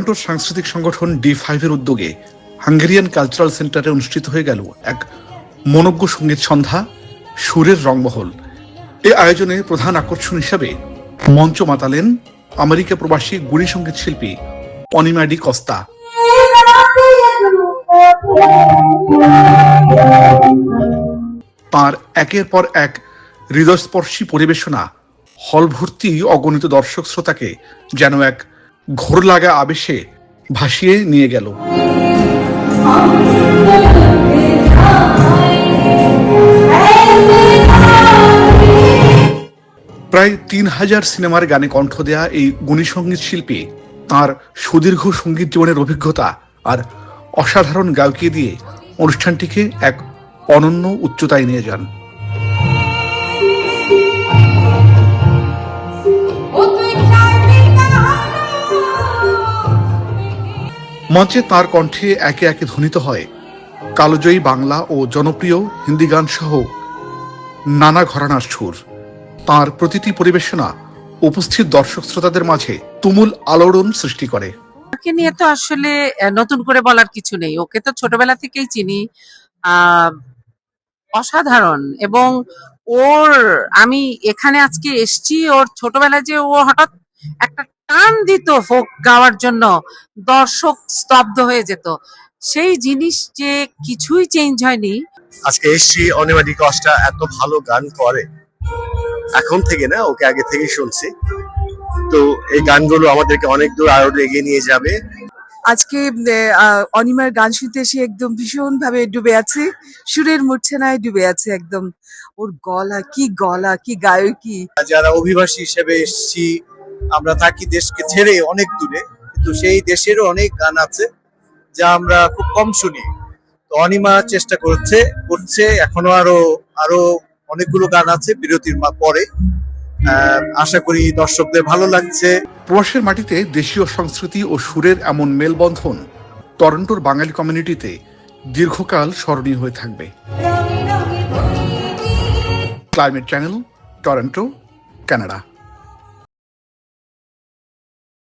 টরন্টোর সাংস্কৃতিক সংগঠন D5-এর উদ্যোগে হাঙ্গেরিয়ান কালচারাল সেন্টারে অনুষ্ঠিত হয়ে গেল এক মনোজ্ঞ সঙ্গীত সন্ধ্যা সুরের রংমহল। এ আয়োজনে প্রধান আকর্ষণ হিসাবে মঞ্চ মাতালেন আমেরিকা প্রবাসী গুণী সঙ্গীত শিল্পী অনিমা ডি কস্তা। তার একের পর এক হৃদয়স্পর্শী পরিবেশনা হল ভর্তি অগণিত দর্শক শ্রোতাকে যেন এক ঘোর লাগা আবেশে ভাসিয়ে নিয়ে গেল। প্রায় 3000 সিনেমার গানে কণ্ঠ দেয়া এই গুণী সঙ্গীত শিল্পী তাঁর সুদীর্ঘ সঙ্গীত জীবনের অভিজ্ঞতা আর অসাধারণ গায়কী দিয়ে অনুষ্ঠানটিকে এক অনন্য উচ্চতায় নিয়ে যান। মঞ্চে তাঁর কণ্ঠে একে একে ধ্বনিত হয় কালজয়ী বাংলা ও জনপ্রিয় হিন্দি গান সহ নানা ঘরানার সুর। তাঁর প্রতিটি পরিবেশনা উপস্থিত দর্শক শ্রোতাদের মাঝে তুমুল আলোড়ন সৃষ্টি করে। ওকে নিয়ে তো আসলে নতুন করে বলার কিছু নেই, ওকে তো ছোটবেলা থেকেই চিনি। অসাধারণ। এবং আমি এখানে আজকে এসছি, ওর ছোটবেলায় যে ও হঠাৎ একটা টান দিত ফোক গাওয়ার জন্য, দর্শক স্তব্ধ হয়ে যেত, সেই জিনিস যে কিছুই চেঞ্জ হয়নি। আজকে এসছি, অনিমা ডি কস্তা এত ভালো গান করে, এখন থেকে না, ওকে আগে থেকেই শুনছি। তো এই গানগুলো আমাদেরকে অনেক দূর আরো এগিয়ে নিয়ে যাবে। আজকে অনিমার গান শুনতে এসে একদম ভীষণ ভাবে ডুবে আছি, সুরের মূর্ছনায় ডুবে আছে একদম। ওর গলা কি গায়কী। যারা অভিবাসী হিসেবে এসেছি, আমরা থাকি দেশকে ছেড়ে অনেক দূরে, কিন্তু সেই দেশেরও অনেক গান আছে যা আমরা খুব কম শুনি। তো অনিমা চেষ্টা করছে, এখনো আরো অনেকগুলো গান আছে বিরতির পরে। আশা করি দর্শকদের ভালো লাগছে। প্রবাসের মাটিতে দেশীয় সংস্কৃতি ও সুরের এমন মেলবন্ধন টরন্টোর বাঙালি কমিউনিটিতে দীর্ঘকাল স্মরণীয় হয়ে থাকবে। Climate channel, Toronto, Canada.